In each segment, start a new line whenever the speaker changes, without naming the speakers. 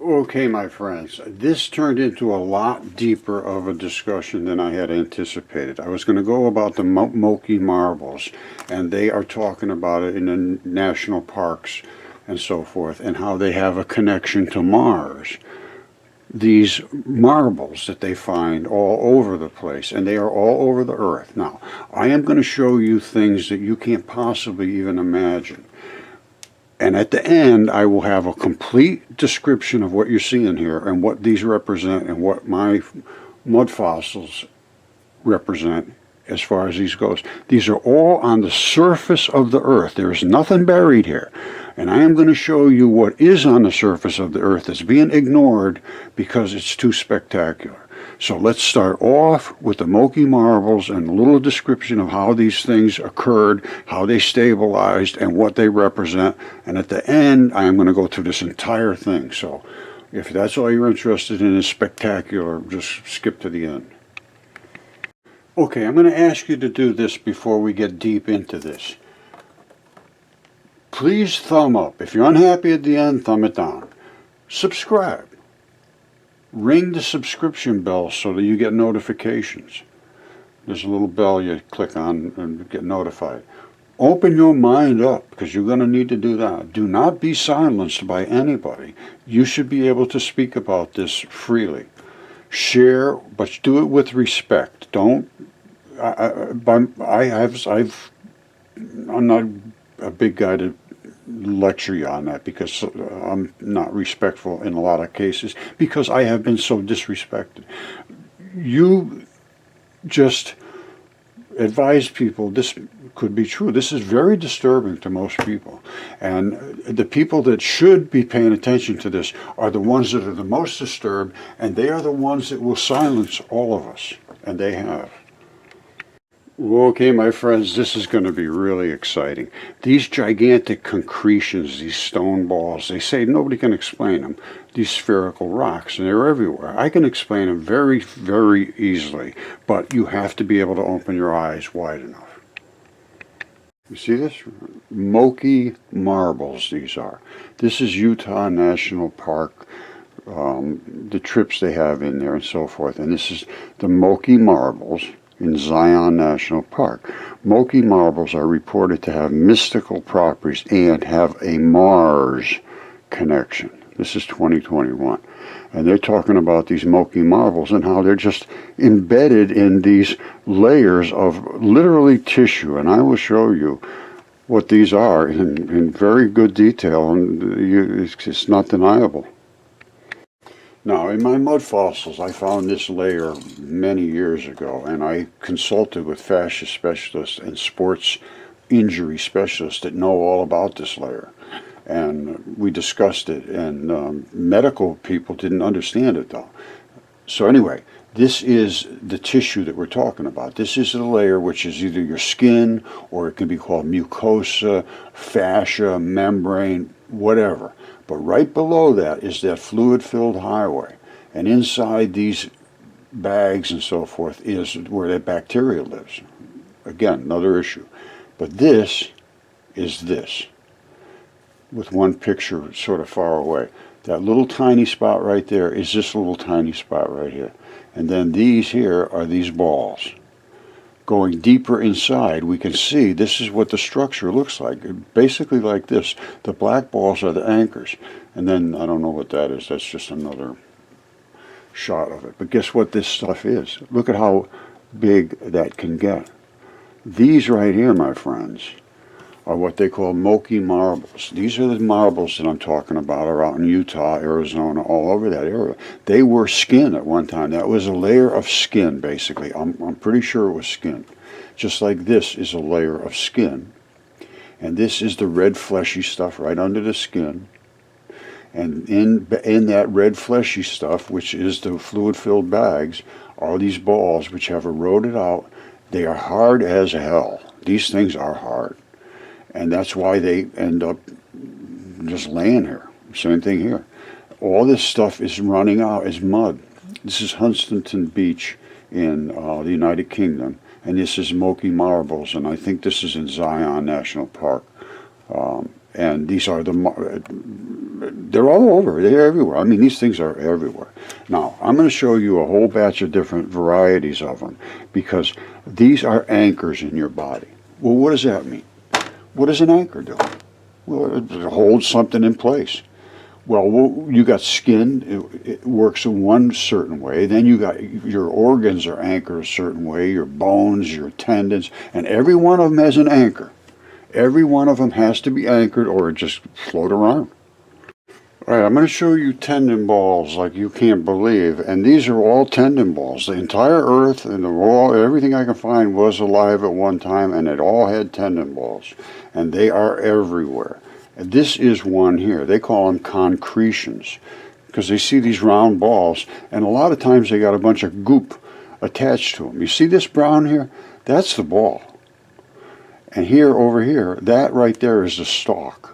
Okay, my friends, this turned into a lot deeper of a discussion than I had anticipated. I was going to go about the Moki marbles, and they are talking about it in the national parks and so forth, and how they have a connection to Mars. These marbles that they find all over the place, and they are all over the Earth. Now, I am going to show you things that you can't possibly even imagine. And at the end, I will have a complete description of what you're seeing here and what these represent and what my mud fossils represent as far as these goes. These are all on the surface of the Earth. There is nothing buried here. And I am going to show you what is on the surface of the Earth that's being ignored because it's too spectacular. So let's start off with the Moki marbles and a little description of how these things occurred, how they stabilized, and what they represent. And at the end, I am going to go through this entire thing. So if that's all you're interested in is spectacular, just skip to the end. Okay, I'm going to ask you to do this before we get deep into this. Please thumb up. If you're unhappy at the end, thumb it down. Subscribe. Ring the subscription bell so that you get notifications. There's a little bell you click on and get notified. Open your mind up, because you're going to need to do that. Do not be silenced by anybody. You should be able to speak about this freely. Share, but do it with respect. Don't. I'm not a big guy to lecture you on that, because I'm not respectful in a lot of cases because I have been so disrespected. You just advise people this could be true. This is very disturbing to most people, and the people that should be paying attention to this are the ones that are the most disturbed, and they are the ones that will silence all of us, and they have. Okay, my friends, this is going to be really exciting. These gigantic concretions, these stone balls, they say nobody can explain them. These spherical rocks, and they're everywhere. I can explain them very, very easily, but you have to be able to open your eyes wide enough. You see this? Moki marbles, these are. This is Utah National Park, the trips they have in there and so forth. And this is the Moki marbles in Zion National Park. Moki marbles are reported to have mystical properties and have a Mars connection. This is 2021. And they're talking about these Moki marbles and how they're just embedded in these layers of literally tissue. And I will show you what these are in very good detail, and it's not deniable. Now, in my mud fossils, I found this layer many years ago, and I consulted with fascia specialists and sports injury specialists that know all about this layer. And we discussed it, and medical people didn't understand it, though. So anyway, this is the tissue that we're talking about. This is the layer which is either your skin, or it can be called mucosa, fascia, membrane, whatever. But right below that is that fluid-filled highway. And inside these bags and so forth is where that bacteria lives. Again, another issue. But this is this, with one picture sort of far away. That little tiny spot right there is this little tiny spot right here. And then these here are these balls. Going deeper inside, we can see this is what the structure looks like. Basically like this. The black balls are the anchors. And then, I don't know what that is. That's just another shot of it. But guess what this stuff is? Look at how big that can get. These right here, my friends, are what they call Moki marbles. These are the marbles that I'm talking about are out in Utah, Arizona, all over that area. They were skin at one time. That was a layer of skin, basically. I'm pretty sure it was skin. Just like this is a layer of skin. And this is the red fleshy stuff right under the skin. And in that red fleshy stuff, which is the fluid-filled bags, are these balls which have eroded out. They are hard as hell. These things are hard. And that's why they end up just laying here. Same thing here. All this stuff is running out as mud. This is Hunstanton Beach in the United Kingdom. And this is Moki marbles. And I think this is in Zion National Park. And these are they're all over. They're everywhere. I mean, these things are everywhere. Now, I'm going to show you a whole batch of different varieties of them because these are anchors in your body. Well, what does that mean? What does an anchor do? Well, it holds something in place. Well, you got skin, it works in one certain way. Then you got your organs are anchored a certain way, your bones, your tendons, and every one of them has an anchor. Every one of them has to be anchored or it just float around. All right, I'm going to show you tendon balls like you can't believe, and these are all tendon balls. The entire earth and the wall, everything I can find was alive at one time, and it all had tendon balls, and they are everywhere. And this is one here. They call them concretions because they see these round balls, and a lot of times they got a bunch of goop attached to them. You see this brown here? That's the ball. And here, over here, that right there is the stalk.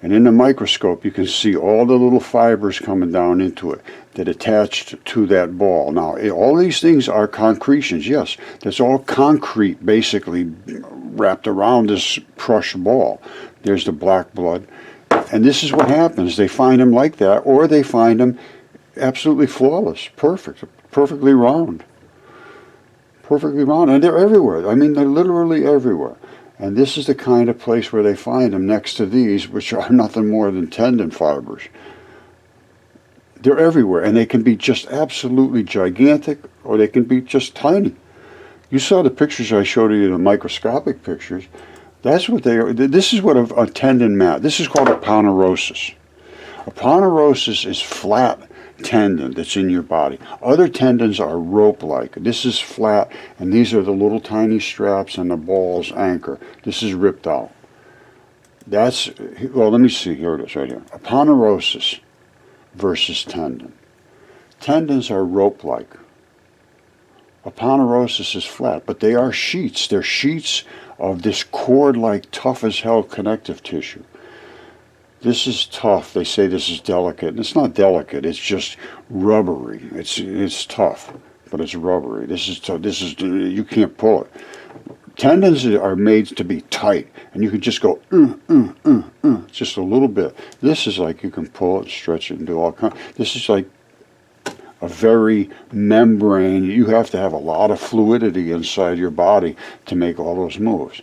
And in the microscope, you can see all the little fibers coming down into it that attached to that ball. Now, all these things are concretions, yes. That's all concrete, basically, wrapped around this crushed ball. There's the black blood. And this is what happens. They find them like that, or they find them absolutely flawless, perfect, perfectly round. Perfectly round. And they're everywhere. I mean, they're literally everywhere. And this is the kind of place where they find them next to these, which are nothing more than tendon fibers. They're everywhere, and they can be just absolutely gigantic, or they can be just tiny. You saw the pictures I showed you, the microscopic pictures. That's what they are. This is what a tendon mass. This is called a ponerosis. A ponerosis is flat tendon that's in your body. Other tendons are rope-like. This is flat, and these are the little tiny straps and the balls anchor. This is ripped out. That's, well, let me see. Here it is right here. A ponerosis versus tendon. Tendons are rope-like. A ponerosis is flat, but they are sheets. They're sheets of this cord-like, tough-as-hell connective tissue. This is tough. They say this is delicate. And it's not delicate. It's just rubbery. It's tough, but it's rubbery. This is you can't pull it. Tendons are made to be tight, and you can just go just a little bit. This is like you can pull it, stretch it, and do all kinds. This is like a very membrane. You have to have a lot of fluidity inside your body to make all those moves.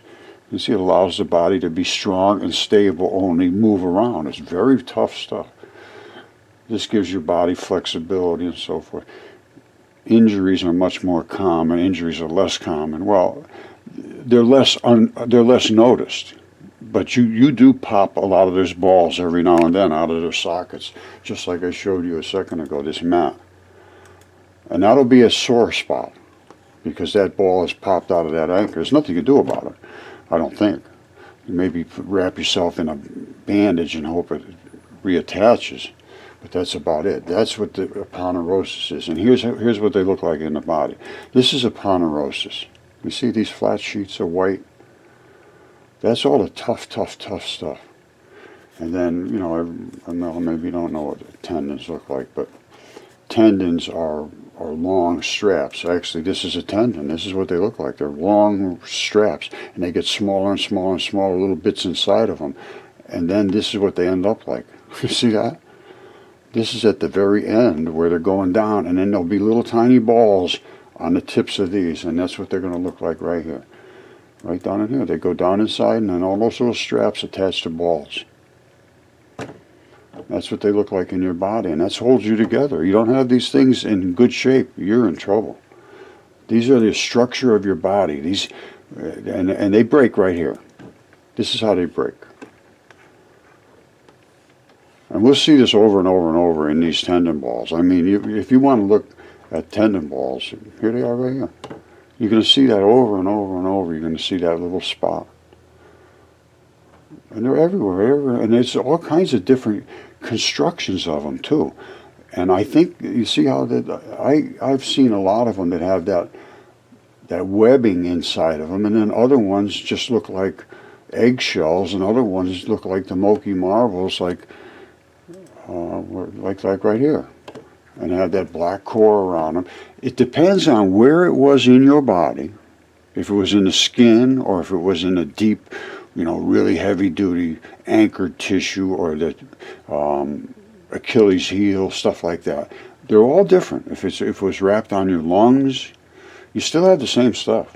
You see, it allows the body to be strong and stable, only move around. It's very tough stuff. This gives your body flexibility and so forth. Injuries are much more common. Injuries are less common. Well, they're less noticed. But you do pop a lot of those balls every now and then out of their sockets, just like I showed you a second ago, this mat. And that'll be a sore spot because that ball is popped out of that anchor. There's nothing you can do about it. I don't think. You maybe wrap yourself in a bandage and hope it reattaches, but that's about it. That's what the ponerosis is. And here's what they look like in the body. This is a ponerosis. You see these flat sheets of white? That's all the tough stuff. And then, you know, maybe you don't know what the tendons look like, but tendons are long straps. Actually, this is a tendon. This is what they look like. They're long straps, and they get smaller and smaller and smaller, little bits inside of them. And then this is what they end up like. You see that? This is at the very end where they're going down, and then there'll be little tiny balls on the tips of these, and that's what they're going to look like right here. Right down in here. They go down inside, and then all those little straps attached to balls. That's what they look like in your body, and that holds you together. You don't have these things in good shape, you're in trouble. These are the structure of your body. These, and they break right here. This is how they break. And we'll see this over and over and over in these tendon balls. I mean, if you want to look at tendon balls, here they are right here. You're going to see that over and over and over. You're going to see that little spot. And they're everywhere, and there's all kinds of different constructions of them too. And I think you see how that I've seen a lot of them that have that webbing inside of them, and then other ones just look like eggshells, and other ones look like the Moki marbles, like right here, and have that black core around them. It depends on where it was in your body, if it was in the skin or if it was in a deep really heavy duty anchored tissue, or the Achilles heel, stuff like that. They're all different. If it was wrapped on your lungs, you still have the same stuff,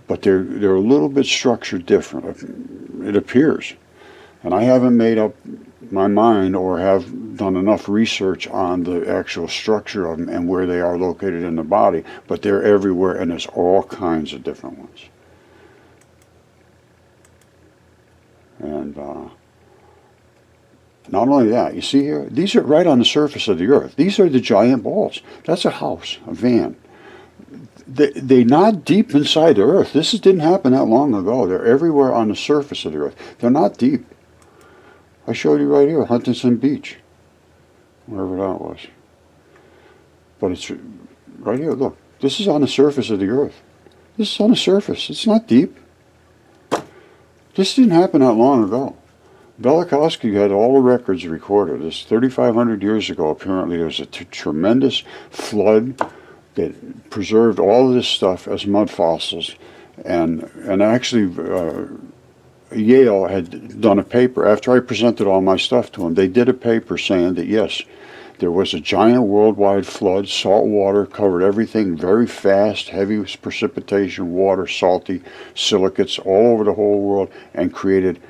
but they're a little bit structured different. It appears, and I haven't made up my mind or have done enough research on the actual structure of them and where they are located in the body, but they're everywhere, and there's all kinds of different ones. And not only that, you see here, these are right on the surface of the earth. These are the giant balls. That's a house, a van. They're not deep inside the earth. This didn't happen that long ago. They're everywhere on the surface of the earth. They're not deep. I showed you right here, Huntington Beach, wherever that was. But it's right here, look. This is on the surface of the earth. This is on the surface. It's not deep. This didn't happen that long ago. Velikovsky had all the records recorded. This 3,500 years ago, apparently there was a tremendous flood that preserved all of this stuff as mud fossils. And actually, Yale had done a paper. After I presented all my stuff to them, they did a paper saying that, yes, there was a giant worldwide flood. Salt water covered everything very fast, heavy precipitation, water, salty, silicates all over the whole world, and created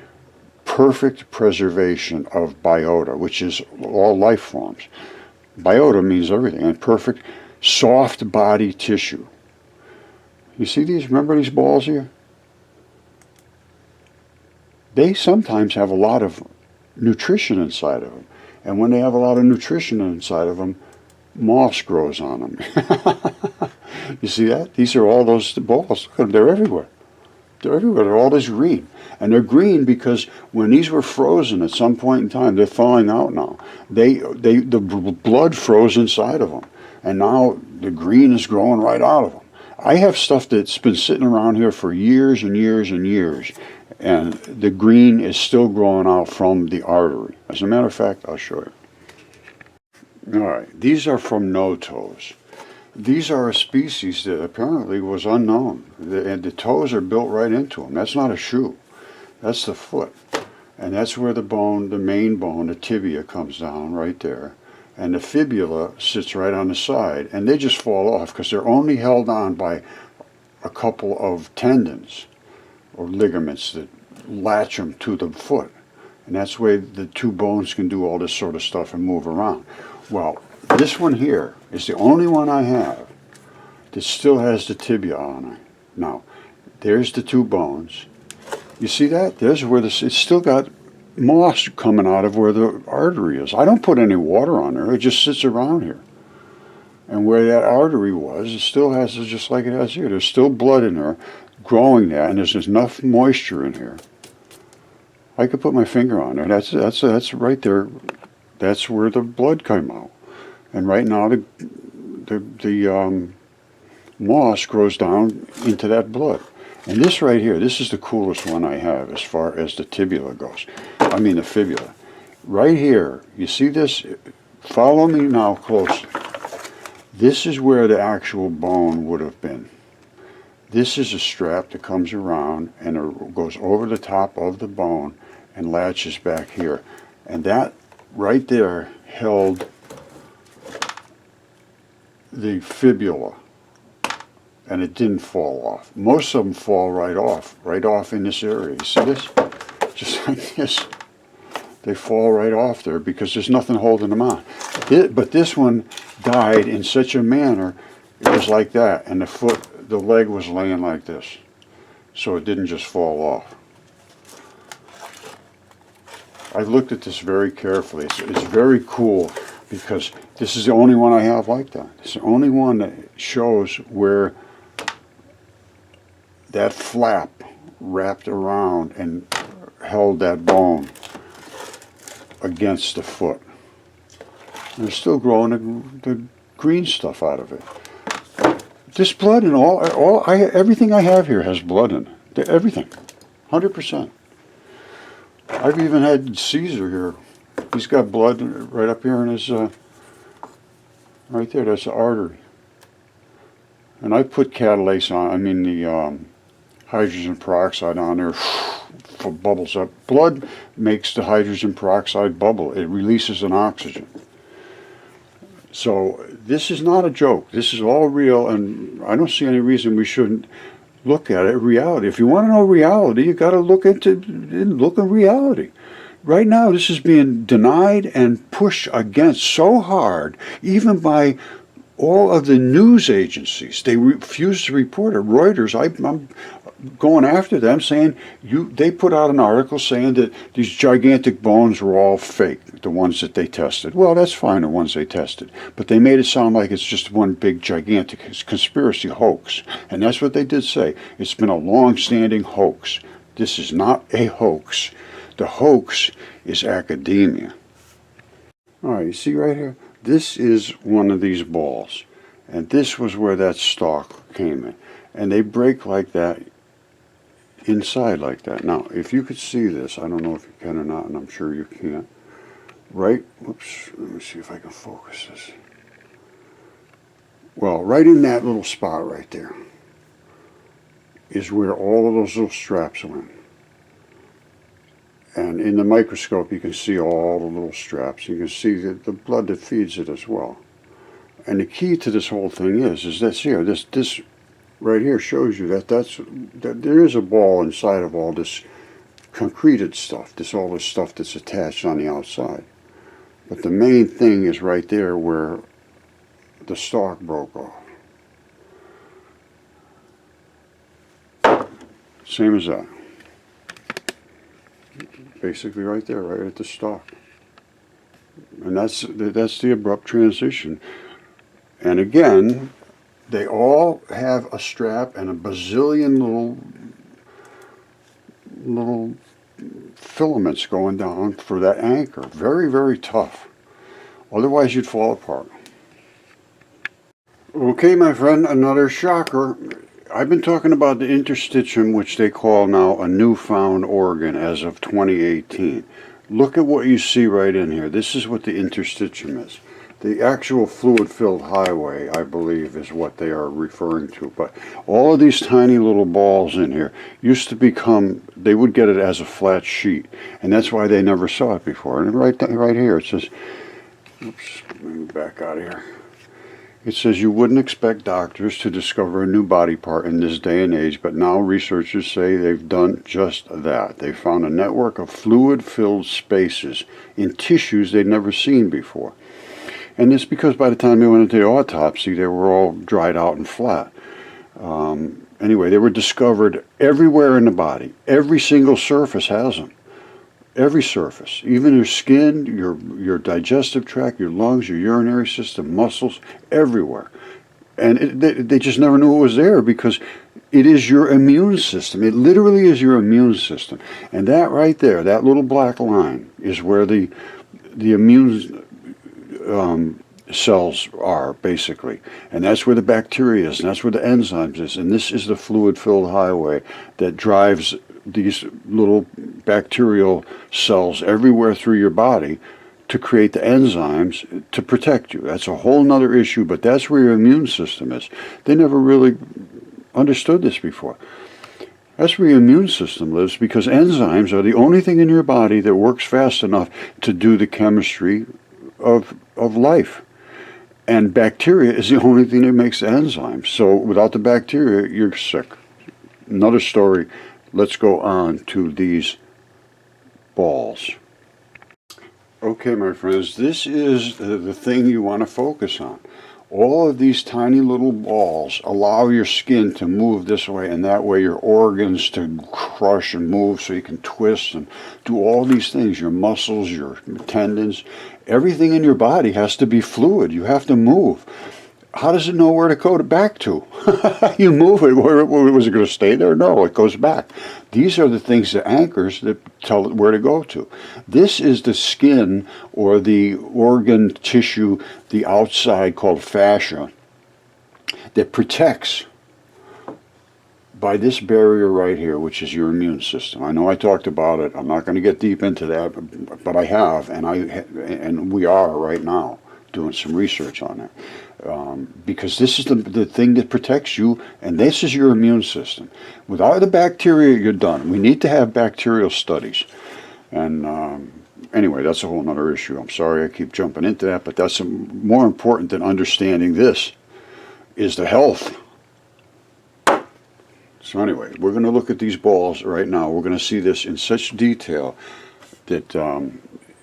perfect preservation of biota, which is all life forms. Biota means everything, and perfect soft body tissue. You see these? Remember these balls here? They sometimes have a lot of nutrition inside of them. And when they have a lot of nutrition inside of them, moss grows on them. You see that? These are all those balls. They're everywhere. They're everywhere. They're all this green. And they're green because when these were frozen at some point in time, they're thawing out now. The blood froze inside of them. And now the green is growing right out of them. I have stuff that's been sitting around here for years and years and years, and the green is still growing out from the artery. As a matter of fact, I'll show you. All right, these are from no-toes. These are a species that apparently was unknown, and the toes are built right into them. That's not a shoe. That's the foot. And that's where the bone, the main bone, the tibia, comes down right there. And the fibula sits right on the side, and they just fall off because they're only held on by a couple of tendons or ligaments that latch them to the foot. And that's where the two bones can do all this sort of stuff and move around. Well, this one here is the only one I have that still has the tibia on it. Now, there's the two bones. You see that? There's where it's still got moss coming out of where the artery is. I don't put any water on there. It just sits around here. And where that artery was, it still has, just like it has here. There's still blood in there growing there, and there's enough moisture in here. I could put my finger on there. That's right there. That's where the blood came out. And right now the moss grows down into that blood. And this right here, this is the coolest one I have as far as the tibia goes. I mean the fibula. Right here, you see this? Follow me now closely. This is where the actual bone would have been. This is a strap that comes around and it goes over the top of the bone and latches back here. And that right there held the fibula. And it didn't fall off. Most of them fall right off in this area. You see this? Just like this. They fall right off there because there's nothing holding them on. But this one died in such a manner, it was like that, and the leg was laying like this. So it didn't just fall off. I looked at this very carefully. It's very cool because this is the only one I have like that. It's the only one that shows where that flap wrapped around and held that bone against the foot. And they're still growing the green stuff out of it. This blood and everything I have here has blood in it. Everything, 100%. I've even had Caesar here. He's got blood right up here in his, right there. That's the artery. And I put catalase on. I mean the hydrogen peroxide on there, bubbles up. Blood makes the hydrogen peroxide bubble. It releases an oxygen. So this is not a joke. This is all real, and I don't see any reason we shouldn't look at it reality. If you want to know reality, you got to look at reality. Right now, this is being denied and pushed against so hard, even by all of the news agencies. They refuse to report it. Reuters, I'm going after them, saying they put out an article saying that these gigantic bones were all fake, the ones that they tested. Well, that's fine, the ones they tested, but they made it sound like it's just one big gigantic conspiracy hoax, and that's what they did say. It's been a long-standing hoax. This is not a hoax. The hoax is academia. All right, you see right here? This is one of these balls, and this was where that stalk came in, and they break like that inside like that. Now, if you could see this, I don't know if you can or not, and I'm sure you can't. Right, whoops, let me see if I can focus this. Well, right in that little spot right there is where all of those little straps went. And in the microscope, you can see all the little straps. You can see the blood that feeds it as well. And the key to this whole thing is this here. This right here shows you that there is a ball inside of all this concreted stuff. All this stuff that's attached on the outside. But the main thing is right there where the stalk broke off. Same as that. Basically right there, right at the stalk. And that's the abrupt transition. And again, they all have a strap and a bazillion little filaments going down for that anchor. Very, very tough. Otherwise you'd fall apart. Okay, my friend, another shocker. I've been talking about the interstitium, which they call now a newfound organ as of 2018. Look at what you see right in here. This is what the interstitium is. The actual fluid-filled highway, I believe, is what they are referring to. But all of these tiny little balls in here used to become, they would get it as a flat sheet. And that's why they never saw it before. And right here it says, oops, let me back out of here. It says you wouldn't expect doctors to discover a new body part in this day and age, but now researchers say they've done just that. They found a network of fluid-filled spaces in tissues they'd never seen before. And it's because by the time they went into the autopsy, they were all dried out and flat. Anyway, they were discovered everywhere in the body. Every single surface has them. Every surface, even your skin, your digestive tract, your lungs, your urinary system, muscles, everywhere. And they just never knew it was there because it is your immune system. It literally is your immune system. And that right there, that little black line, is where the immune cells are, basically. And that's where the bacteria is, and that's where the enzymes is. And this is the fluid-filled highway that drives these little bacterial cells everywhere through your body to create the enzymes to protect you. That's a whole nother issue, but that's where your immune system is. They never really understood this before. That's where your immune system lives, because enzymes are the only thing in your body that works fast enough to do the chemistry of life. And bacteria is the only thing that makes the enzymes. So without the bacteria, you're sick. Another story. Let's go on to these balls. Okay, my friends, this is the thing you want to focus on. All of these tiny little balls allow your skin to move this way and that way, your organs to crush and move so you can twist and do all these things, your muscles, your tendons. Everything in your body has to be fluid. You have to move. How does it know where to go back to? You move it. Was it going to stay there? No, it goes back. These are the things, the anchors that tell it where to go to. This is the skin or the organ tissue, the outside called fascia, that protects by this barrier right here, which is your immune system. I know I talked about it. I'm not going to get deep into that, but I have, and we are right now doing some research on that. Because this is the thing that protects you, and this is your immune system. Without the bacteria, you're done. We need to have bacterial studies. And anyway, that's a whole other issue. I'm sorry I keep jumping into that, but that's more important than understanding this is the health. So anyway, we're going to look at these balls right now. We're going to see this in such detail that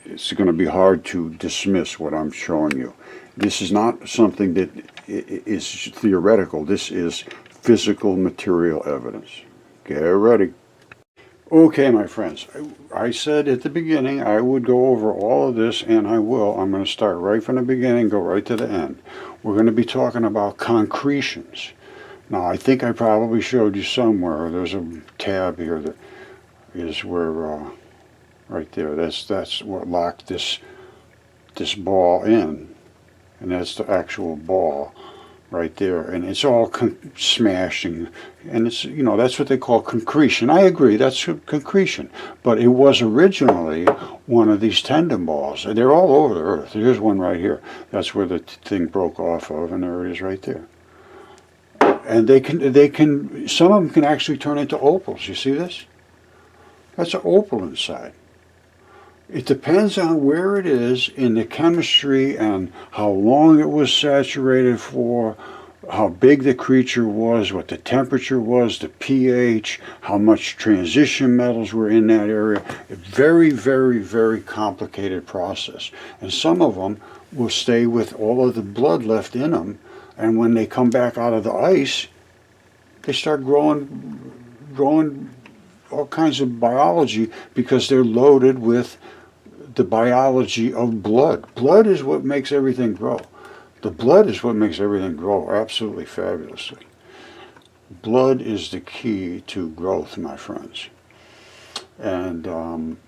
it's going to be hard to dismiss what I'm showing you. This is not something that is theoretical. This is physical material evidence. Get ready. Okay, my friends, I said at the beginning I would go over all of this, and I will. I'm going to start right from the beginning, go right to the end. We're going to be talking about concretions. Now, I think I probably showed you somewhere. There's a tab here that is where, right there, that's what locked this ball in. And that's the actual ball right there. And it's all smashed, and it's, you know, that's what they call concretion. I agree, that's concretion. But it was originally one of these tendon balls. And they're all over the earth. Here's one right here. That's where the thing broke off of, and there it is right there. And they can, some of them can actually turn into opals. You see this? That's an opal inside. It depends on where it is in the chemistry and how long it was saturated for, how big the creature was, what the temperature was, the pH, how much transition metals were in that area. A very, very, very complicated process. And some of them will stay with all of the blood left in them, and when they come back out of the ice, they start growing all kinds of biology because they're loaded with the biology of blood. Blood is what makes everything grow. The blood is what makes everything grow absolutely fabulously. Blood is the key to growth, my friends. And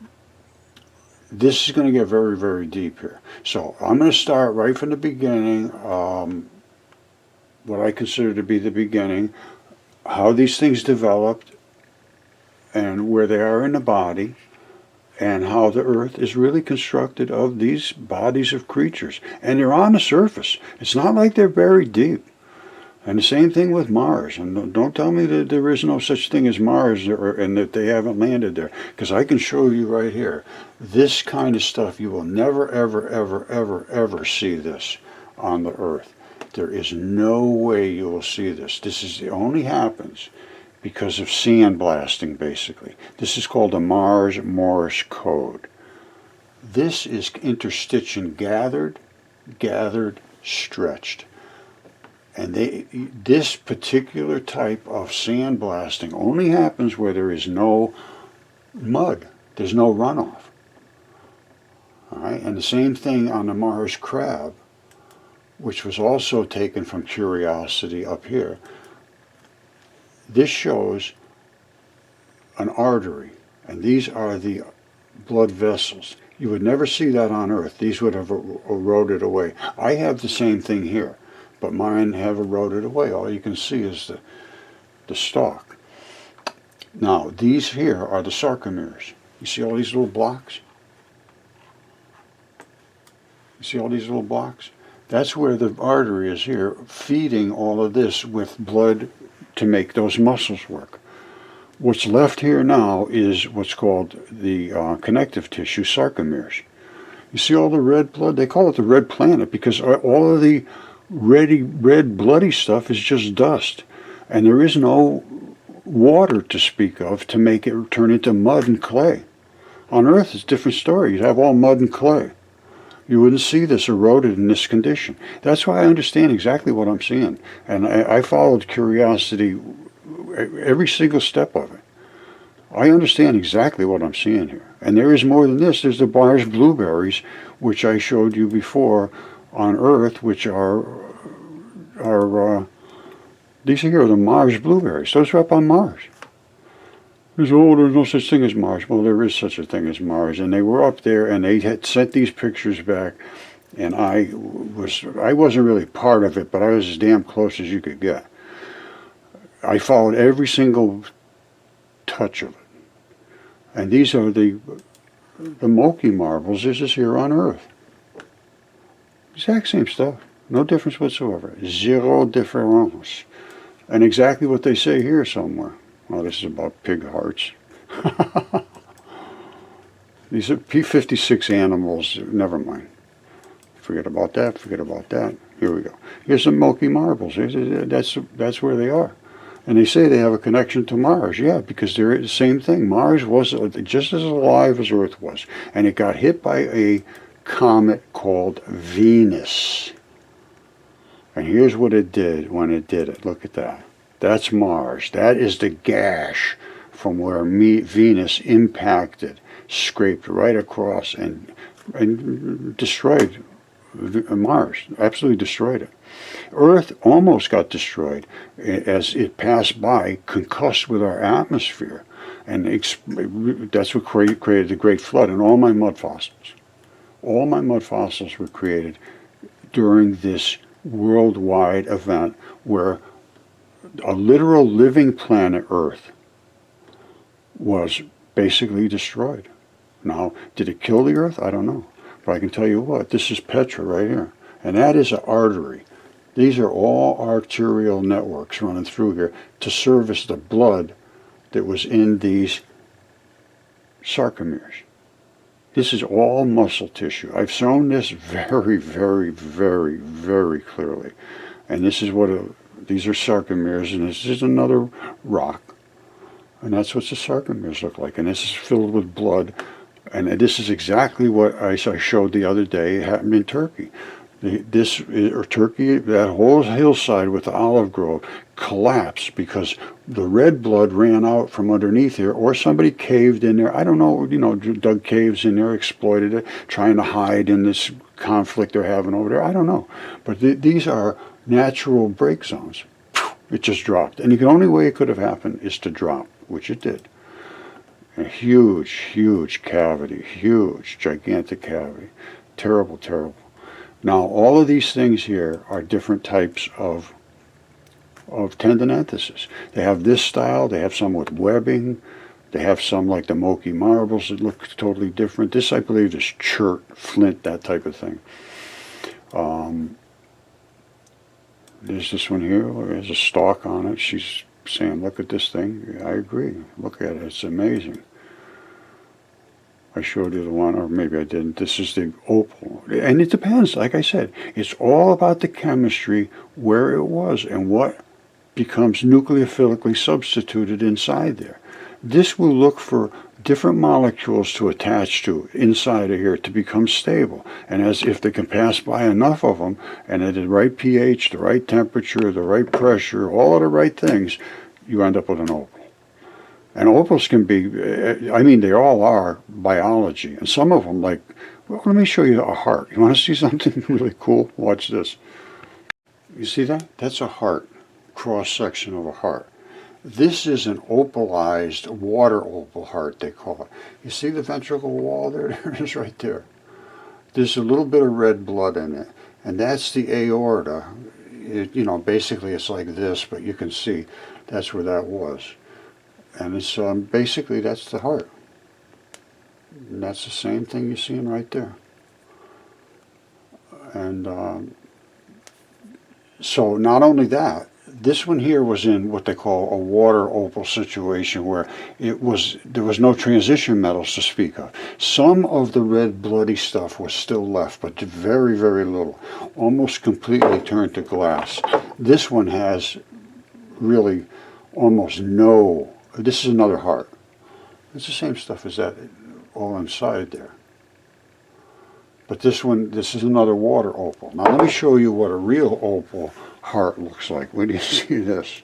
this is going to get very, very deep here. So I'm going to start right from the beginning, what I consider to be the beginning, how these things developed and where they are in the body, and how the earth is really constructed of these bodies of creatures. And they're on the surface. It's not like they're buried deep. And the same thing with Mars. And don't tell me that there is no such thing as Mars and that they haven't landed there. Because I can show you right here. This kind of stuff, you will never, ever, ever, ever, ever see this on the earth. There is no way you will see this. This only happens because of sandblasting, basically. This is called the Mars Morse code. This is interstition gathered, stretched. And this particular type of sandblasting only happens where there is no mud. There's no runoff. All right? And the same thing on the Mars crab, which was also taken from Curiosity up here. This shows an artery, and these are the blood vessels. You would never see that on Earth. These would have eroded away. I have the same thing here, but mine have eroded away. All you can see is the stalk. Now, these here are the sarcomeres. You see all these little blocks? You see all these little blocks? That's where the artery is here, feeding all of this with blood to make those muscles work. What's left here now is what's called the connective tissue, sarcomeres. You see all the red blood? They call it the red planet because all of the red bloody stuff is just dust. And there is no water to speak of to make it turn into mud and clay. On Earth, it's a different story. You'd have all mud and clay. You wouldn't see this eroded in this condition. That's why I understand exactly what I'm seeing. And I followed Curiosity every single step of it. I understand exactly what I'm seeing here. And there is more than this. There's the Mars blueberries, which I showed you before on Earth, which are these here are the Mars blueberries. Those are up on Mars. There's no such thing as Mars. Well, there is such a thing as Mars, and they were up there, and they had sent these pictures back, and I wasn't really part of it, but I was as damn close as you could get. I followed every single touch of it, and these are the Moki marbles. This is here on Earth. Exact same stuff. No difference whatsoever. Zero difference. And exactly what they say here somewhere. Oh, this is about pig hearts. These are P56 animals. Never mind. Forget about that. Forget about that. Here we go. Here's some milky marbles. That's where they are. And they say they have a connection to Mars. Yeah, because they're the same thing. Mars was just as alive as Earth was. And it got hit by a comet called Venus. And here's what it did when it did it. Look at that. That's Mars. That is the gash from where Venus impacted, scraped right across and destroyed Mars. Absolutely destroyed it. Earth almost got destroyed as it passed by, concussed with our atmosphere. And that's what created the Great Flood and all my mud fossils. All my mud fossils were created during this worldwide event where a literal living planet Earth was basically destroyed. Now, did it kill the Earth? I don't know. But I can tell you what, this is Petra right here. And that is an artery. These are all arterial networks running through here to service the blood that was in these sarcomeres. This is all muscle tissue. I've shown this very, very, very, very clearly. And this is what these are sarcomeres, and this is another rock. And that's what the sarcomeres look like. And this is filled with blood. And this is exactly what I showed the other day happened in Turkey. Turkey, that whole hillside with the olive grove collapsed because the red blood ran out from underneath here, or somebody caved in there. I don't know, dug caves in there, exploited it, trying to hide in this conflict they're having over there. I don't know. But these are natural break zones. It just dropped. And the only way it could have happened is to drop, which it did. A huge, huge cavity, huge, gigantic cavity. Terrible, terrible. Now, all of these things here are different types of tendinenthesis. They have this style. They have some with webbing. They have some like the Moki marbles that look totally different. This, I believe, is chert, flint, that type of thing. There's this one here. There's a stalk on it. She's saying, look at this thing. I agree. Look at it. It's amazing. I showed you the one, or maybe I didn't. This is the opal. And it depends, like I said. It's all about the chemistry, where it was, and what becomes nucleophilically substituted inside there. This will look for different molecules to attach to inside of here to become stable. And as if they can pass by enough of them, and at the right pH, the right temperature, the right pressure, all of the right things, you end up with an opal. And opals can be, they all are biology. And some of them, like, well, let me show you a heart. You want to see something really cool? Watch this. You see that? That's a heart, cross-section of a heart. This is an opalized water opal heart, they call it. You see the ventricle wall there? There it is right there. There's a little bit of red blood in it. And that's the aorta. Basically it's like this, but you can see that's where that was. And it's basically, that's the heart. And that's the same thing you're seeing right there. And so not only that, this one here was in what they call a water opal situation where there was no transition metals to speak of. Some of the red bloody stuff was still left, but very, very little. Almost completely turned to glass. This one has really almost no. This is another heart. It's the same stuff as that, all inside there. But this is another water opal. Now let me show you what a real opal heart looks like. Where do you see this?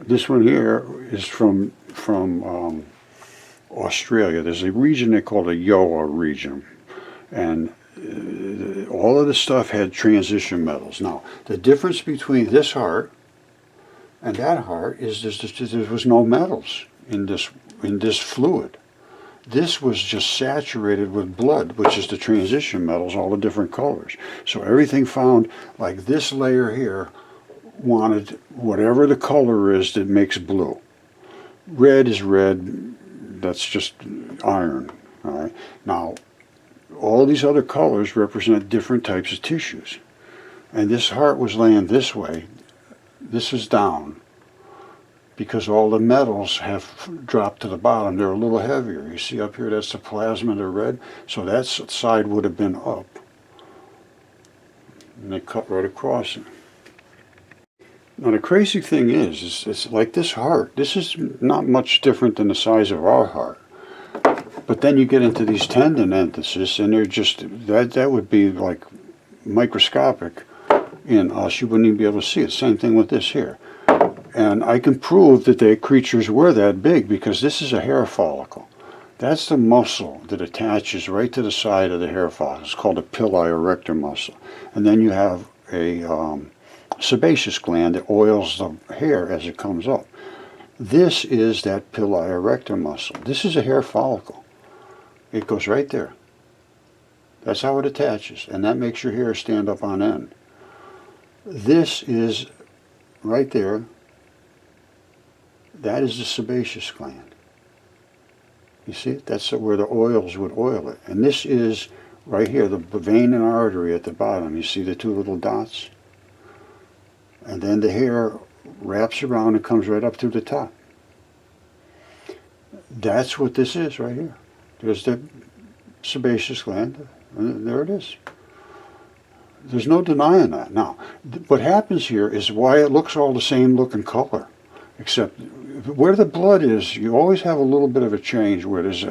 This one here is from Australia. There's a region they call the Yoa region. And all of the stuff had transition metals. Now, the difference between this heart and that heart is there was no metals in this fluid. This was just saturated with blood, which is the transition metals, all the different colors. So everything found, like this layer here, wanted whatever the color is that makes blue. Red is red, that's just iron. All right. Now, all of these other colors represent different types of tissues. And this heart was laying this way. This is down, because all the metals have dropped to the bottom. They're a little heavier. You see up here, that's the plasma, the red. So that side would have been up. And they cut right across it. Now the crazy thing is it's like this heart. This is not much different than the size of our heart. But then you get into these tendon entices, and they're just, that would be like microscopic in us. You wouldn't even be able to see it. Same thing with this here. And I can prove that the creatures were that big, because this is a hair follicle. That's the muscle that attaches right to the side of the hair follicle. It's called a pili erector muscle. And then you have a sebaceous gland that oils the hair as it comes up. This is that pili erector muscle. This is a hair follicle. It goes right there. That's how it attaches, and that makes your hair stand up on end. This is right there. That is the sebaceous gland. You see it? That's where the oils would oil it. And this is right here, the vein and artery at the bottom. You see the two little dots? And then the hair wraps around and comes right up through the top. That's what this is right here. There's the sebaceous gland, and there it is. There's no denying that. Now, what happens here is why it looks all the same look and color, except where the blood is, you always have a little bit of a change where there's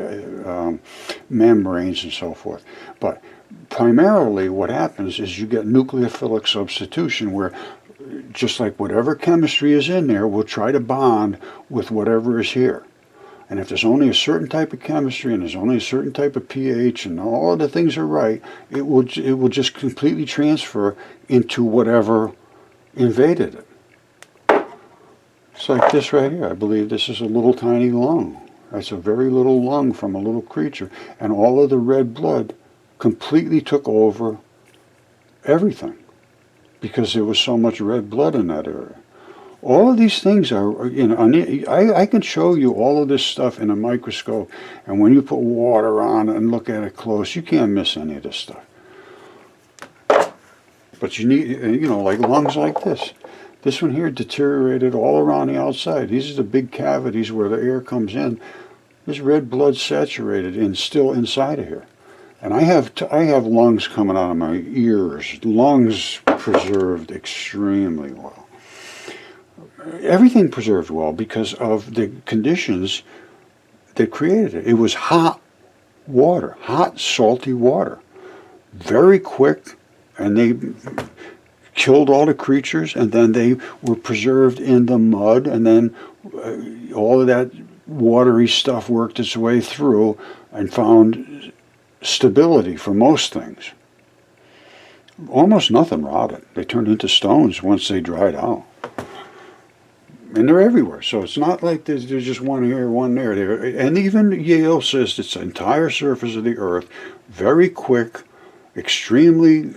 membranes and so forth. But primarily what happens is you get nucleophilic substitution, where just like whatever chemistry is in there will try to bond with whatever is here. And if there's only a certain type of chemistry and there's only a certain type of pH and all of the things are right, it will just completely transfer into whatever invaded it. It's like this right here. I believe this is a little tiny lung. That's a very little lung from a little creature. And all of the red blood completely took over everything, because there was so much red blood in that area. All of these things are, you know, I can show you all of this stuff in a microscope, and when you put water on and look at it close, you can't miss any of this stuff. But you need, you know, like lungs like this. This one here deteriorated all around the outside. These are the big cavities where the air comes in. There's red blood saturated and still inside of here. And I have lungs coming out of my ears. Lungs preserved extremely well. Everything preserved well because of the conditions that created it. It was hot water, hot, salty water. Very quick, and they killed all the creatures, and then they were preserved in the mud, and then all of that watery stuff worked its way through and found stability for most things. Almost nothing rotted. They turned into stones once they dried out. And they're everywhere, so it's not like there's just one here, one there. And even Yale says it's the entire surface of the Earth, very quick, extremely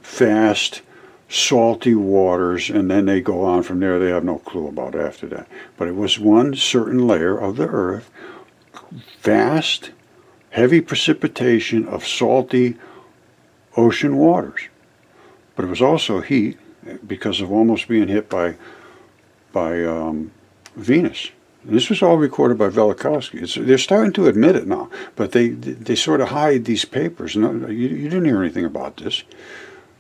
fast, salty waters, and then they go on from there. They have no clue about after that. But it was one certain layer of the Earth, vast, heavy precipitation of salty ocean waters. But it was also heat, because of almost being hit by Venus. And this was all recorded by Velikovsky. They're starting to admit it now, but they sort of hide these papers. No, you didn't hear anything about this.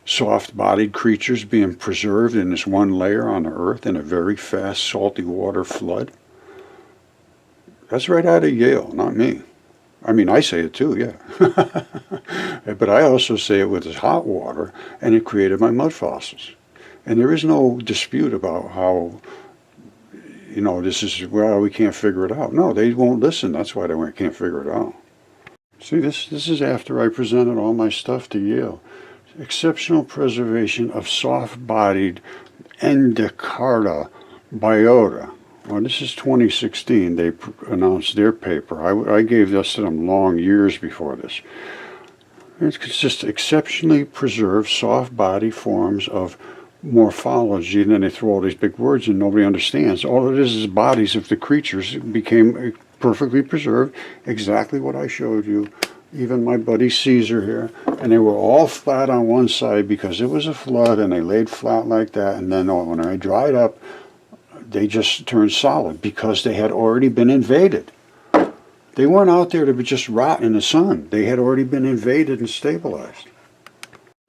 Soft-bodied creatures being preserved in this one layer on the Earth in a very fast, salty water flood. That's right out of Yale, not me. I mean, I say it too, yeah. But I also say it with this hot water, and it created my mud fossils. And there is no dispute about how, you know, this is, well, we can't figure it out. No, they won't listen. That's why they can't figure it out. See, this is after I presented all my stuff to Yale. Exceptional preservation of soft-bodied Endocarda biota. Well, this is 2016. They announced their paper. I gave this to them long years before this. It's just exceptionally preserved soft-body forms of morphology, and then they throw all these big words and nobody understands. All it is bodies of the creatures became perfectly preserved, exactly what I showed you even my buddy Caesar here, and they were all flat on one side because it was a flood, and they laid flat like that, and then when they dried up, they just turned solid because they had already been invaded. They weren't out there to just rot in the sun. They had already been invaded and stabilized.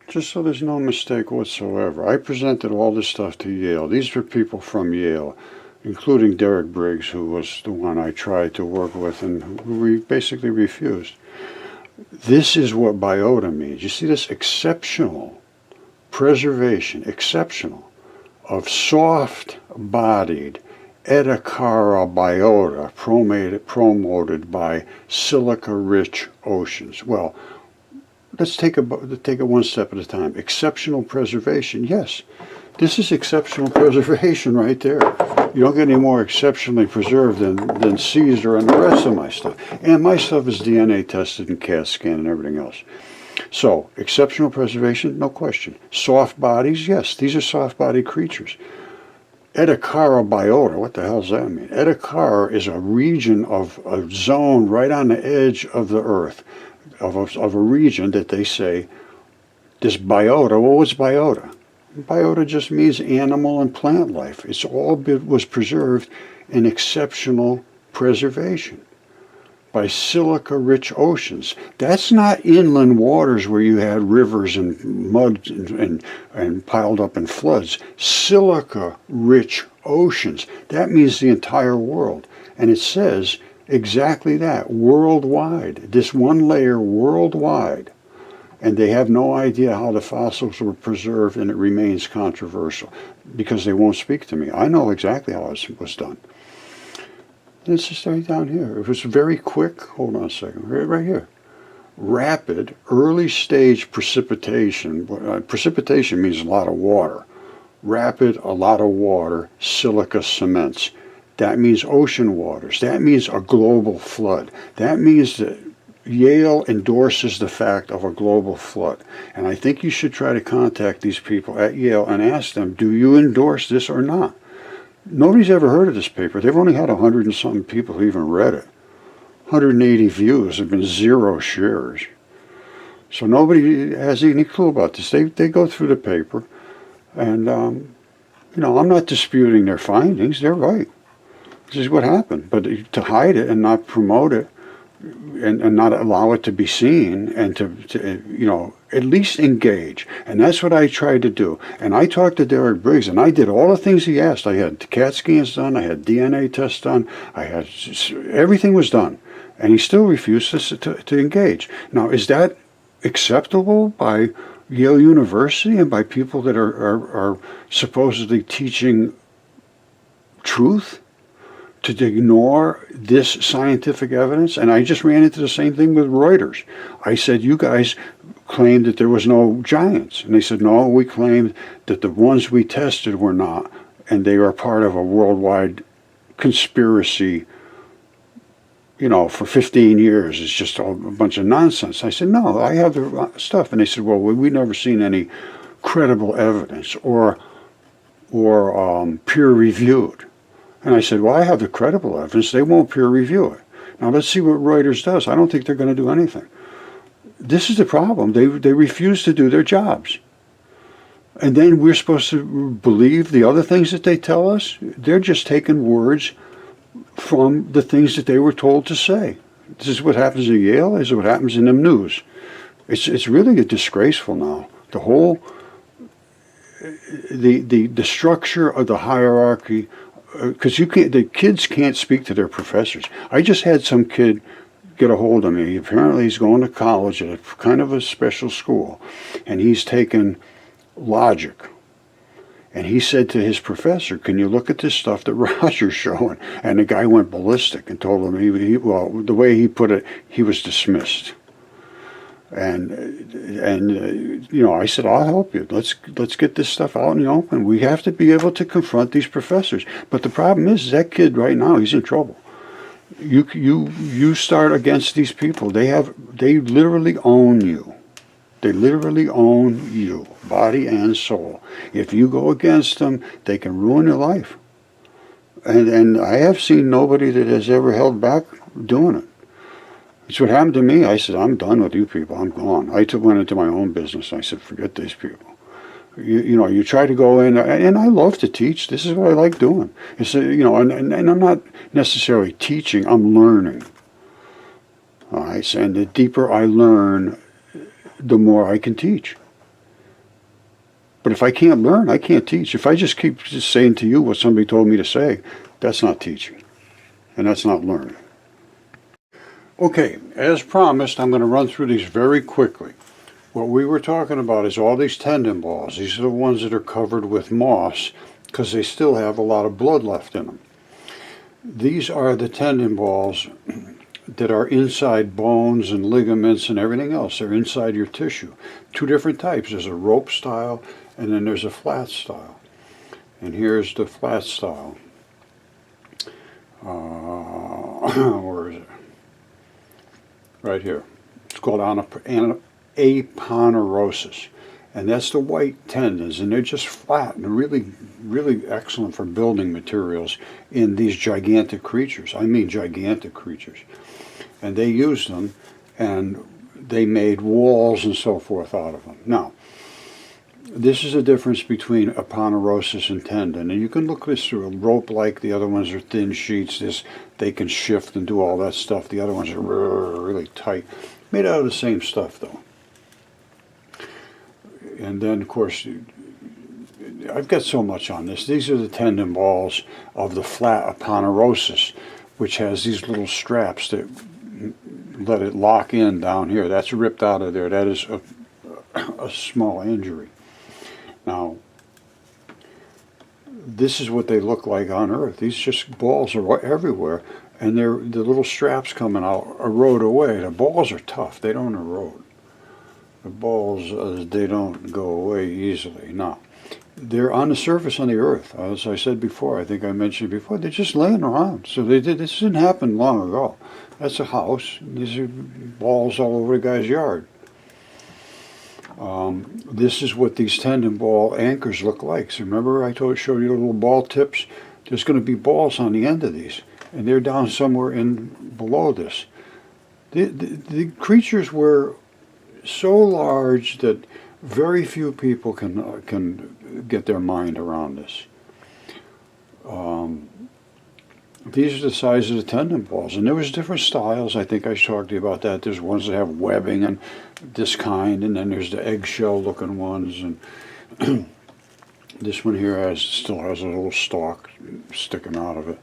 Just so there's no mistake whatsoever, I presented all this stuff to Yale. These were people from Yale, including Derek Briggs, who was the one I tried to work with and who basically refused. This is what biota means. You see this exceptional preservation, exceptional, of soft-bodied Ediacara biota promoted by silica-rich oceans. Well, let's take it one step at a time. Exceptional preservation, yes. This is exceptional preservation right there. You don't get any more exceptionally preserved than Caesar and the rest of my stuff. And my stuff is DNA tested and CAT scan and everything else. So, exceptional preservation, no question. Soft bodies, yes, these are soft-bodied creatures. Ediacara biota, what the hell does that mean? Ediacara is a region of a zone right on the edge of the Earth, of a region that they say, this biota, well, what's biota? Biota just means animal and plant life. It's all was preserved in exceptional preservation by silica-rich oceans. That's not inland waters where you had rivers and mud and piled up in floods. Silica-rich oceans. That means the entire world. And it says exactly that, worldwide. This one layer worldwide. And they have no idea how the fossils were preserved, and it remains controversial because they won't speak to me. I know exactly how it was done. And it's just right down here. It was very quick. Hold on a second. Right here. Rapid, early stage precipitation. Precipitation means a lot of water. Rapid, a lot of water, silica cements. That means ocean waters. That means a global flood. That means that Yale endorses the fact of a global flood. And I think you should try to contact these people at Yale and ask them, do you endorse this or not? Nobody's ever heard of this paper. They've only had 100 and something people who even read it. 180 views, have been 0 shares. So nobody has any clue about this. They go through the paper, and I'm not disputing their findings. They're right. This is what happened. But to hide it and not promote it, and not allow it to be seen, and to at least engage. And that's what I tried to do. And I talked to Derek Briggs, and I did all the things he asked. I had CAT scans done, I had DNA tests done, everything was done. And he still refused to engage. Now, is that acceptable by Yale University and by people that are supposedly teaching truth? To ignore this scientific evidence? And I just ran into the same thing with Reuters. I said, you guys claimed that there was no giants. And they said, no, we claimed that the ones we tested were not, and they are part of a worldwide conspiracy, for 15 years. It's just a bunch of nonsense. I said, no, I have the stuff. And they said, well, we've never seen any credible evidence or peer-reviewed. And I said, well, I have the credible evidence. They won't peer review it. Now, let's see what Reuters does. I don't think they're going to do anything. This is the problem. They refuse to do their jobs. And then we're supposed to believe the other things that they tell us? They're just taking words from the things that they were told to say. This is what happens at Yale. This is what happens in the news. It's really disgraceful now. The whole, the structure of the hierarchy, because the kids can't speak to their professors. I just had some kid get a hold of me. Apparently he's going to college at a kind of a special school, and he's taken logic. And he said to his professor, can you look at this stuff that Roger's showing? And the guy went ballistic and told him, the way he put it, he was dismissed. And I said, I'll help you. Let's get this stuff out in the open. We have to be able to confront these professors. But the problem is that kid right now, he's in trouble. You start against these people. They literally own you. They literally own you, body and soul. If you go against them, they can ruin your life. And I have seen nobody that has ever held back doing it. It's what happened to me. I said, I'm done with you people. I'm gone. Went into my own business. I said, forget these people. You try to go in, and I love to teach. This is what I like doing. It's, and I'm not necessarily teaching. I'm learning. All right, and the deeper I learn, the more I can teach. But if I can't learn, I can't teach. If I just keep just saying to you what somebody told me to say, that's not teaching, and that's not learning. Okay, as promised, I'm going to run through these very quickly. What we were talking about is all these tendon balls. These are the ones that are covered with moss because they still have a lot of blood left in them. These are the tendon balls that are inside bones and ligaments and everything else. They're inside your tissue. Two different types. There's a rope style and then there's a flat style. And here's the flat style. Where is it? Right here. It's called aponeurosis. And that's the white tendons, and they're just flat and really, really excellent for building materials in these gigantic creatures. I mean gigantic creatures. And they used them, and they made walls and so forth out of them. Now, this is the difference between aponeurosis and tendon. And you can look this through. A rope like the other ones are thin sheets. They can shift and do all that stuff. The other ones are really tight. Made out of the same stuff, though. And then, of course, I've got so much on this. These are the tendon balls of the flat aponeurosis, which has these little straps that let it lock in down here. That's ripped out of there. That is a small injury. Now, this is what they look like on Earth. These just balls are everywhere, and the little straps coming out erode away. The balls are tough. They don't erode. The balls, they don't go away easily. Now, they're on the surface on the Earth. As I said before, I think I mentioned before, they're just laying around. So this didn't happen long ago. That's a house. These are balls all over the guy's yard. This is what these tendon ball anchors look like. So remember I showed you the little ball tips? There's going to be balls on the end of these, and they're down somewhere below this. The creatures were so large that very few people can get their mind around this. These are the size of the tendon balls, and there was different styles. I think I talked to you about that. There's ones that have webbing and this kind, and then there's the eggshell-looking ones, and this one here still has a little stalk sticking out of it.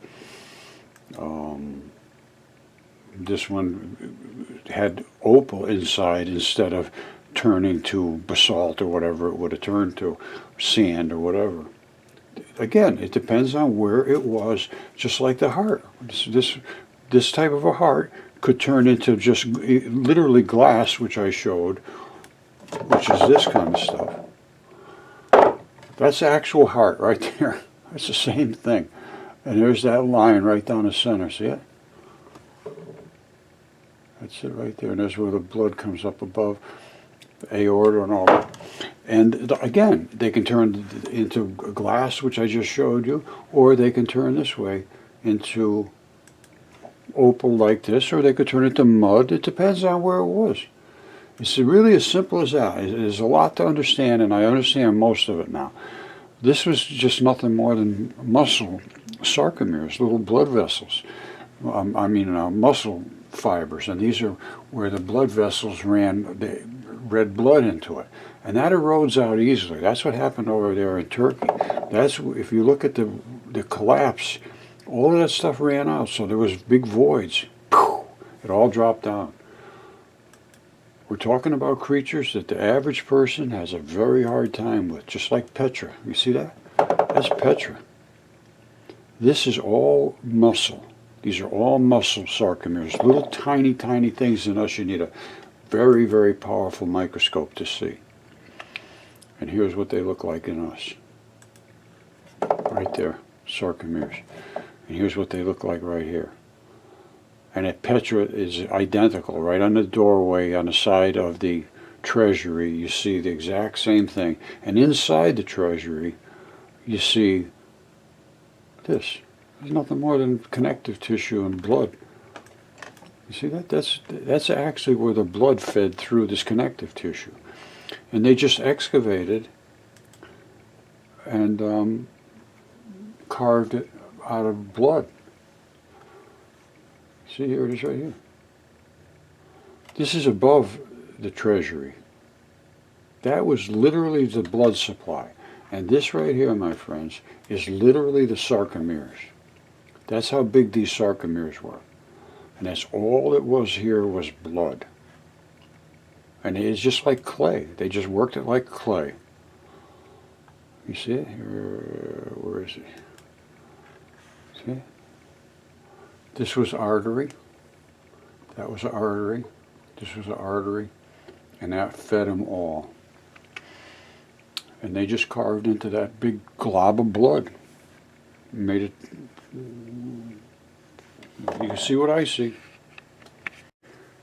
This one had opal inside instead of turning to basalt or whatever it would have turned to, sand or whatever. Again, it depends on where it was, just like the heart. This type of a heart could turn into just literally glass, which I showed, which is this kind of stuff. That's the actual heart right there. That's the same thing. And there's that line right down the center. See it? That's it right there. And there's where the blood comes up above the aorta and all that. And again, they can turn into glass, which I just showed you, or they can turn this way into opal like this, or they could turn it to mud. It depends on where it was. It's really as simple as that. There's a lot to understand, and I understand most of it now. This was just nothing more than muscle sarcomeres, little blood vessels. Muscle fibers, and these are where the blood vessels ran the red blood into it. And that erodes out easily. That's what happened over there in Turkey. If you look at the collapse, all of that stuff ran out, so there was big voids. It all dropped down. We're talking about creatures that the average person has a very hard time with, just like Petra. You see that? That's Petra. This is all muscle. These are all muscle sarcomeres, little tiny, tiny things in us you need a very, very powerful microscope to see. And here's what they look like in us. Right there, sarcomeres. And here's what they look like right here. And at Petra is identical. Right on the doorway on the side of the treasury, you see the exact same thing. And inside the treasury, you see this. There's nothing more than connective tissue and blood. You see that? That's actually where the blood fed through this connective tissue. And they just excavated and carved it out of blood. See, here it is right here. This is above the treasury. That was literally the blood supply. And this right here, my friends, is literally the sarcomeres. That's how big these sarcomeres were. And that's all it was here was blood. And it's just like clay. They just worked it like clay. You see it? Where is it? See? This was artery. That was an artery. This was an artery. And that fed them all. And they just carved into that big glob of blood. Made it. You can see what I see.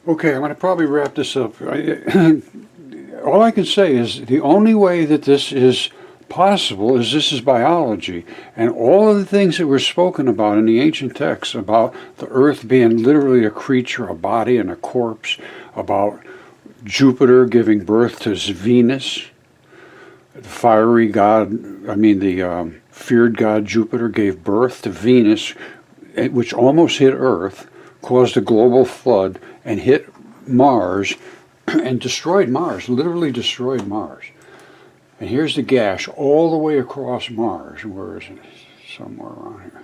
Okay, I'm going to probably wrap this up. All I can say is the only way that this is possible is this is biology. And all of the things that were spoken about in the ancient texts about the earth being literally a creature, a body, and a corpse, about Jupiter giving birth to Venus, the fiery god, the feared god Jupiter gave birth to Venus, which almost hit Earth, caused a global flood, and hit Mars, and destroyed Mars, literally destroyed Mars. And here's the gash all the way across Mars. Where is it? Somewhere around here.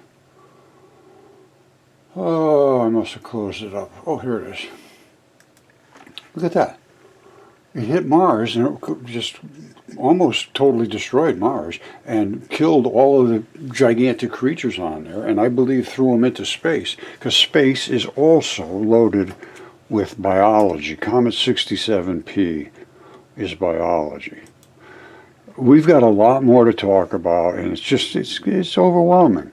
Oh, I must have closed it up. Oh, here it is. Look at that. It hit Mars and it just almost totally destroyed Mars and killed all of the gigantic creatures on there, and I believe threw them into space, because space is also loaded with biology. Comet 67P is biology. We've got a lot more to talk about, and it's overwhelming.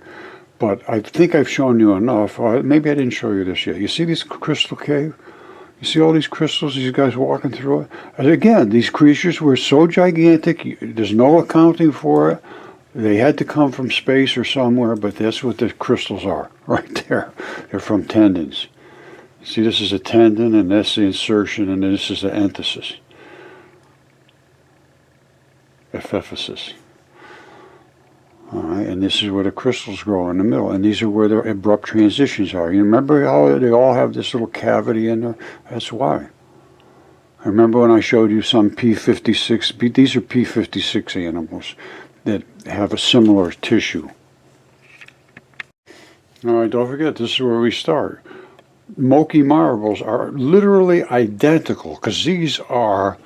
But I think I've shown you enough. Maybe I didn't show you this yet. You see this crystal cave? You see all these crystals, these guys walking through it? And again, these creatures were so gigantic, there's no accounting for it. They had to come from space or somewhere, but that's what the crystals are, right there. They're from tendons. See, this is a tendon, and that's the insertion, and this is the enthesis. Epiphysis. All right, and this is where the crystals grow in the middle, and these are where the abrupt transitions are. You remember how they all have this little cavity in there? That's why. I remember when I showed you some P56, these are P56 animals that have a similar tissue. All right, don't forget, this is where we start. Moki marbles are literally identical, because these are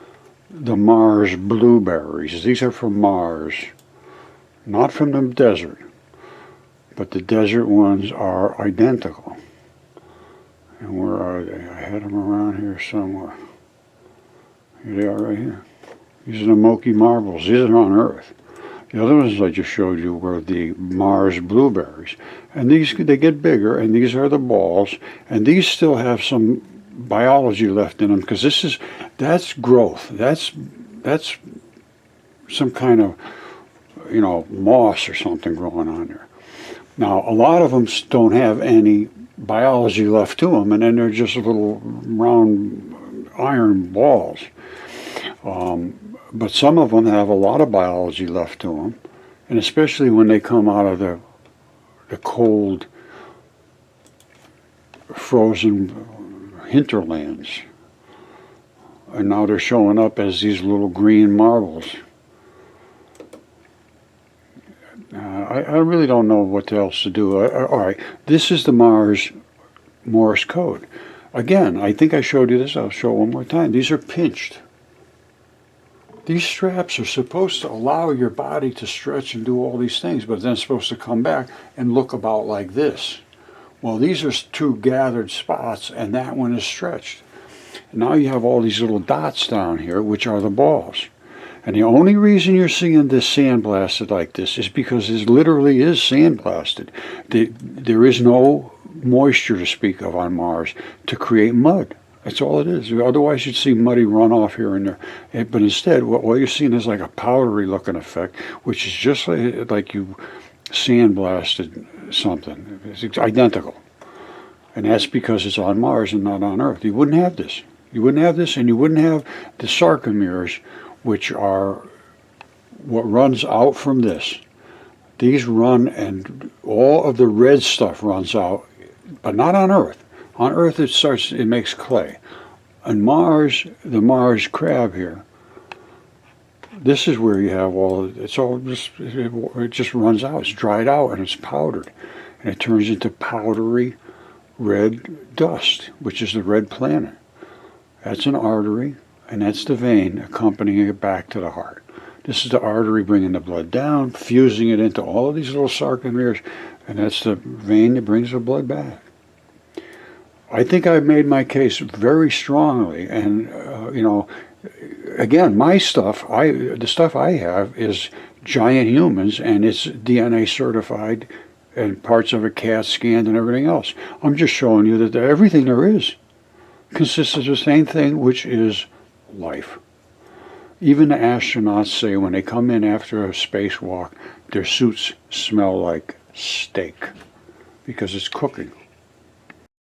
the Mars blueberries. These are from Mars. Not from the desert, but the desert ones are identical. And where are they? I had them around here somewhere. Here they are right here. These are the Moki marbles. These are on Earth. The other ones I just showed you were the Mars blueberries. And these, they get bigger, and these are the balls. And these still have some biology left in them, because that's growth. That's some kind of, moss or something growing on there. Now, a lot of them don't have any biology left to them, and then they're just little round iron balls. But some of them have a lot of biology left to them, and especially when they come out of the cold, frozen hinterlands. And now they're showing up as these little green marbles. I really don't know what else to do. All right, this is the Mars Morse code. Again, I think I showed you this. I'll show it one more time. These are pinched. These straps are supposed to allow your body to stretch and do all these things, but then it's supposed to come back and look about like this. Well, these are two gathered spots, and that one is stretched. And now you have all these little dots down here, which are the balls. And the only reason you're seeing this sandblasted like this is because it literally is sandblasted. There is no moisture to speak of on Mars to create mud. That's all it is. Otherwise, you'd see muddy runoff here and there. But instead, what you're seeing is like a powdery looking effect, which is just like you sandblasted something. It's identical. And that's because it's on Mars and not on Earth. You wouldn't have this. You wouldn't have this, and you wouldn't have the sarcomeres, which are what runs out from this. These run, and all of the red stuff runs out, but not on Earth. On Earth, it makes clay. On Mars, the Mars crab here, this is where you have it just runs out. It's dried out and it's powdered. And it turns into powdery red dust, which is the red planet. That's an artery, and that's the vein accompanying it back to the heart. This is the artery bringing the blood down, fusing it into all of these little sarcomeres, and that's the vein that brings the blood back. I think I've made my case very strongly, and again, my stuff, the stuff I have is giant humans, and it's DNA certified, and parts of it CAT scanned and everything else. I'm just showing you that everything there is consists of the same thing, which is life. Even the astronauts say when they come in after a spacewalk, their suits smell like steak because it's cooking.